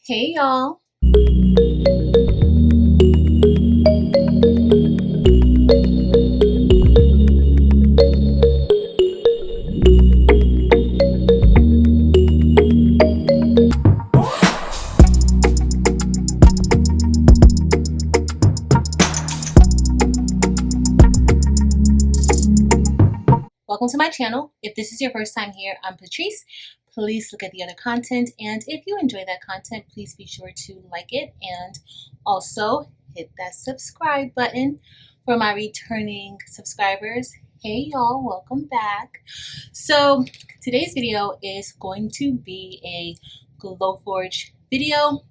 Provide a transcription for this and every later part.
Hey y'all. Welcome to my channel. If this is your first time here, I'm Patrice. Please look at the other content, and if you enjoy that content, please be sure to like it and also hit that subscribe button. For my returning subscribers, hey y'all, welcome back. So today's video is going to be a Glowforge video.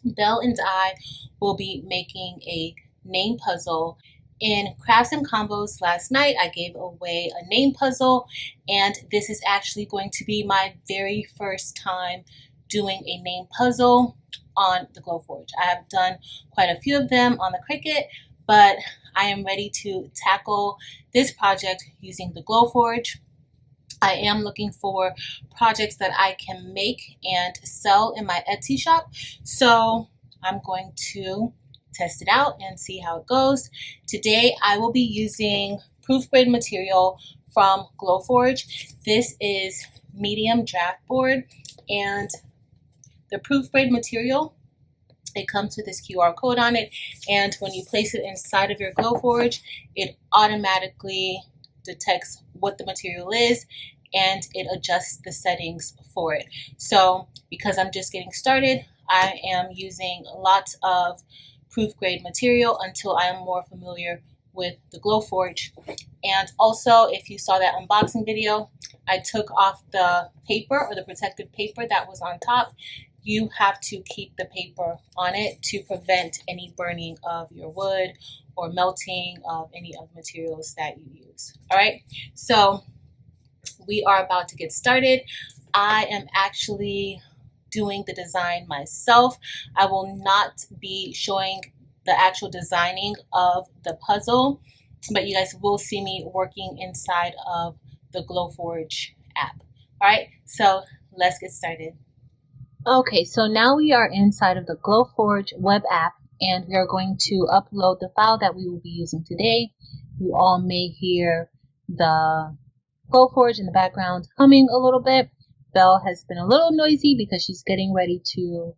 Belle and I will be making a name puzzle. In Crafts and Combos last night, I gave away a name puzzle, and this is actually going to be my very first time doing a name puzzle on the Glowforge. I have done quite a few of them on the CRICUT, but I am ready to tackle this project using the Glowforge. I am looking for projects that I can make and sell in my Etsy shop, so I'm going to test it out and see how it goes. Today I will be using proof grade material from Glowforge. This is medium draft board, and the proof grade material, it comes with this QR code on it, and when you place it inside of your Glowforge, it automatically detects what the material is and it adjusts the settings for it. So because I'm just getting started, I am using lots of proof grade material until I am more familiar with the Glowforge. And also, if you saw that unboxing video, I took off the paper or the protective paper that was on top. You have to keep the paper on it to prevent any burning of your wood or melting of any of the materials that you use. All right, so we are about to get started. I am actually doing the design myself. I will not be showing the actual designing of the puzzle, but you guys will see me working inside of the Glowforge app. All right, so let's get started. Okay, so now we are inside of the Glowforge web app, and we are going to upload the file that we will be using today. You all may hear the Glowforge in the background humming a little bit. Belle has been a little noisy because she's getting ready to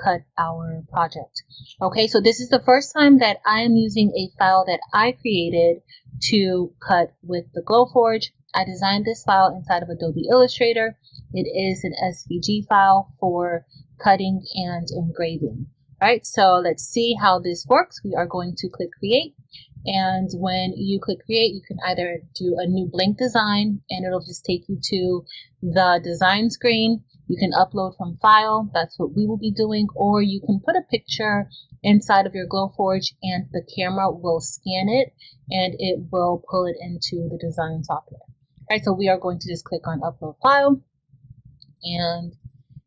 cut our project. Okay, so this is the first time that I am using a file that I created to cut with the Glowforge. I designed this file inside of Adobe Illustrator. It is an SVG file for cutting and engraving. All right, so let's see how this works. We are going to click create. And when you click create, you can either do a new blank design and it'll just take you to the design screen. You can upload from file, that's what we will be doing, or you can put a picture inside of your Glowforge and the camera will scan it and it will pull it into the design software. All right, so we are going to just click on upload file, and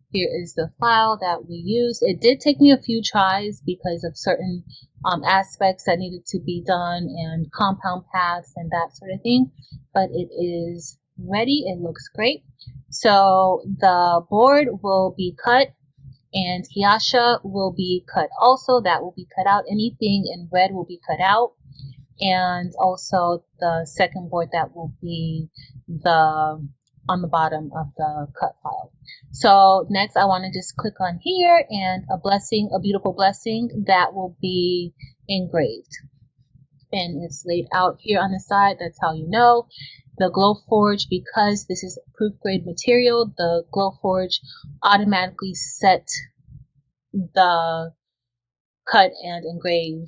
here is the file that we used. It did take me a few tries because of certain aspects that needed to be done and compound paths and that sort of thing, but it is ready. It looks great. So the board will be cut and Hiasha will be cut also. That will be cut out. Anything in red will be cut out, and also the second board that will be on the bottom of the cut file. So next I want to just click on here, and a beautiful blessing that will be engraved, and it's laid out here on the side. That's how you know. The Glowforge, because this is proof grade material, the Glowforge automatically set the cut and engrave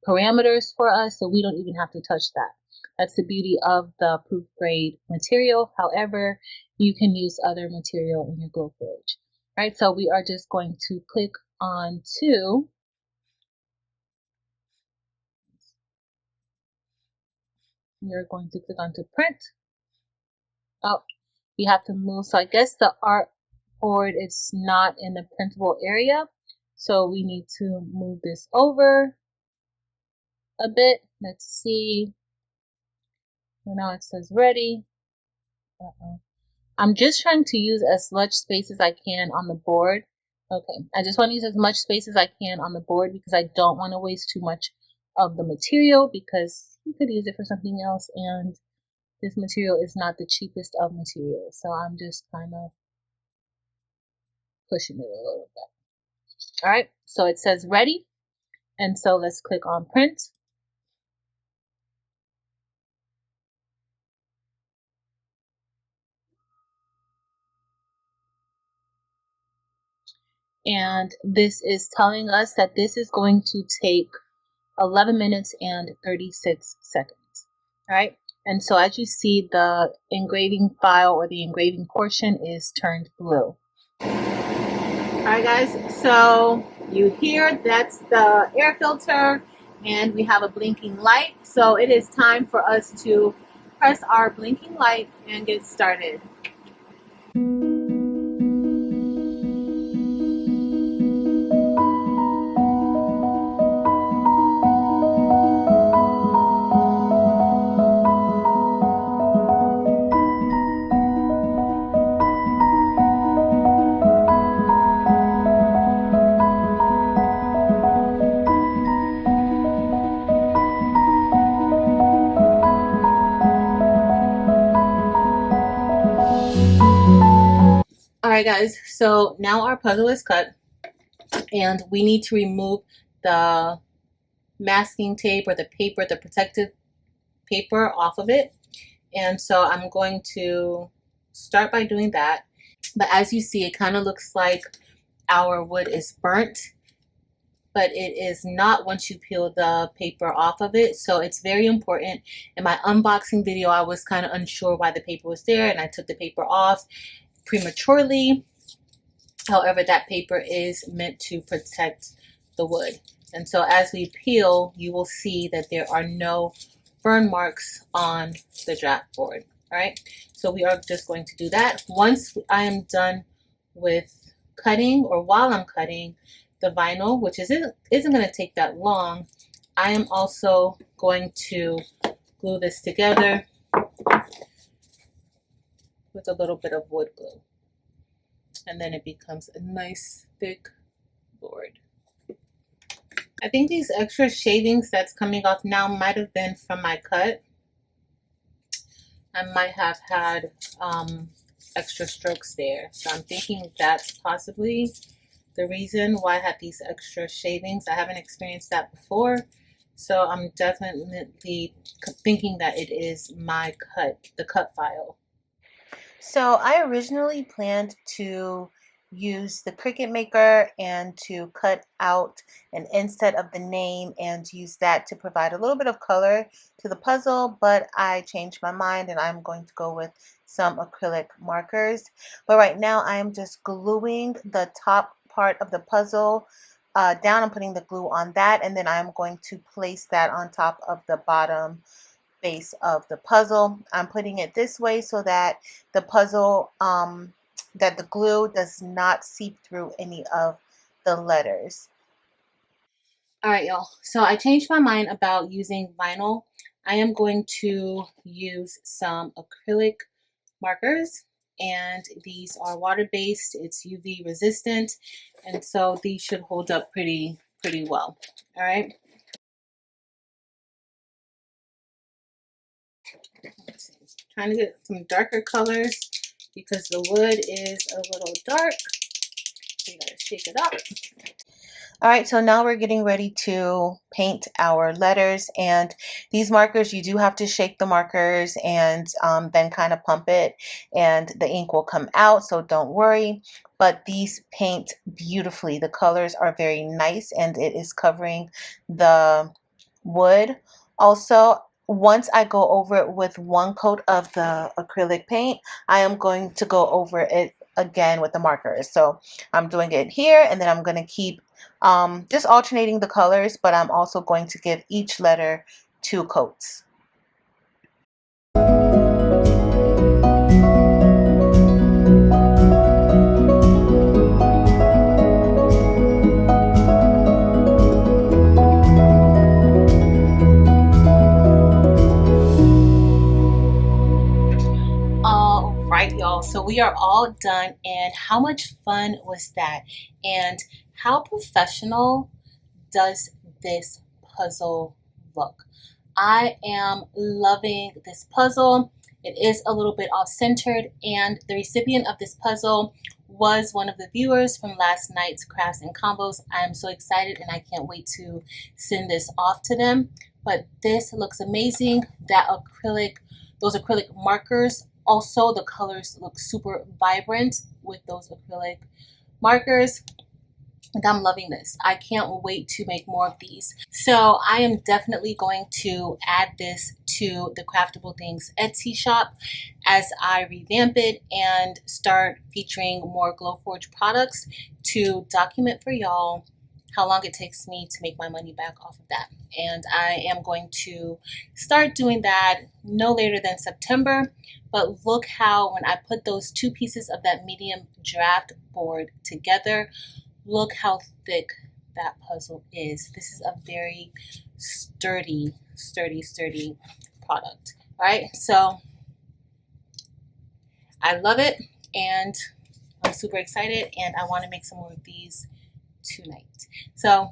parameters for us, so we don't even have to touch that. That's the beauty of the proof grade material. However, you can use other material in your Glowforge. Right, so we are just going to click on to you're going to click on to print. Oh, you have to move. So I guess the artboard is not in the printable area, so we need to move this over a bit. Let's see. So now it says ready. I'm just trying to use as much space as I can on the board Okay, I just want to use as much space as I can on the board because I don't want to waste too much of the material, because you could use it for something else, and this material is not the cheapest of materials. So I'm just kind of pushing it a little bit. All right, so it says ready. And so let's click on print. And this is telling us that this is going to take 11 minutes and 36 seconds. All right. And so as you see, the engraving file or the engraving portion is turned blue. All right, guys. So you hear that's the air filter, and we have a blinking light. So it is time for us to press our blinking light and get started. All right, guys, so now our puzzle is cut, and we need to remove the masking tape or the paper, the protective paper off of it. And so I'm going to start by doing that. But as you see, it kind of looks like our wood is burnt, but it is not once you peel the paper off of it. So it's very important. In my unboxing video, I was kind of unsure why the paper was there, and I took the paper off prematurely. However, that paper is meant to protect the wood. And so as we peel, you will see that there are no burn marks on the draft board. All right, so we are just going to do that. Once I am done with cutting, or while I'm cutting the vinyl, which isn't going to take that long, I am also going to glue this together with a little bit of wood glue. And then it becomes a nice thick board. I think these extra shavings that's coming off now might have been from my cut. I might have had extra strokes there. So I'm thinking that's possibly the reason why I had these extra shavings. I haven't experienced that before. So I'm definitely thinking that it is my cut, the cut file. So I originally planned to use the Cricut Maker and to cut out an inset of the name and use that to provide a little bit of color to the puzzle, but I changed my mind and I'm going to go with some acrylic markers. But right now I am just gluing the top part of the puzzle down. I'm putting the glue on that, and then I'm going to place that on top of the bottom base of the puzzle. I'm putting it this way so that the puzzle, that the glue does not seep through any of the letters. All right, y'all. So I changed my mind about using vinyl. I am going to use some acrylic markers, and these are water-based. It's UV resistant, and so these should hold up pretty well. All right. Trying to get some darker colors because the wood is a little dark. So you gotta shake it up. All right, so now we're getting ready to paint our letters, and these markers, you do have to shake the markers and then kind of pump it, and the ink will come out, so don't worry. But these paint beautifully. The colors are very nice, and it is covering the wood. Also, once I go over it with one coat of the acrylic paint, I am going to go over it again with the markers. So I'm doing it here, and then I'm going to keep just alternating the colors, but I'm also going to give each letter 2 coats. So we we are all done, and how much fun was that? And how professional does this puzzle look? I am loving this puzzle. It is a little bit off-centered, and the recipient of this puzzle was one of the viewers from last night's Crafts and Combos. I am so excited, and I can't wait to send this off to them. But this looks amazing. Those acrylic markers, also the colors look super vibrant with those acrylic markers. And I'm loving this. I can't wait to make more of these. So I am definitely going to add this to the Craftable Things Etsy shop as I revamp it and start featuring more Glowforge products to document for y'all how long it takes me to make my money back off of that. And I am going to start doing that no later than September. But look how when I put those two pieces of that medium draft board together, look how thick that puzzle is. This is a very sturdy product. All right, so I love it, and I'm super excited, and I want to make some more of these tonight. So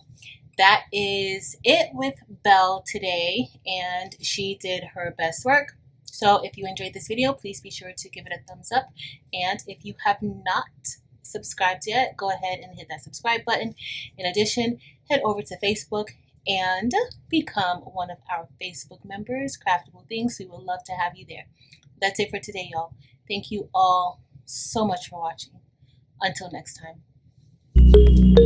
that is it with Belle today, and she did her best work. So if you enjoyed this video, please be sure to give it a thumbs up, and if you have not subscribed yet, go ahead and hit that subscribe button. In addition, head over to Facebook and become one of our Facebook members, Craftable Things. We would love to have you there. That's it for today, y'all. Thank you all so much for watching. Until next time.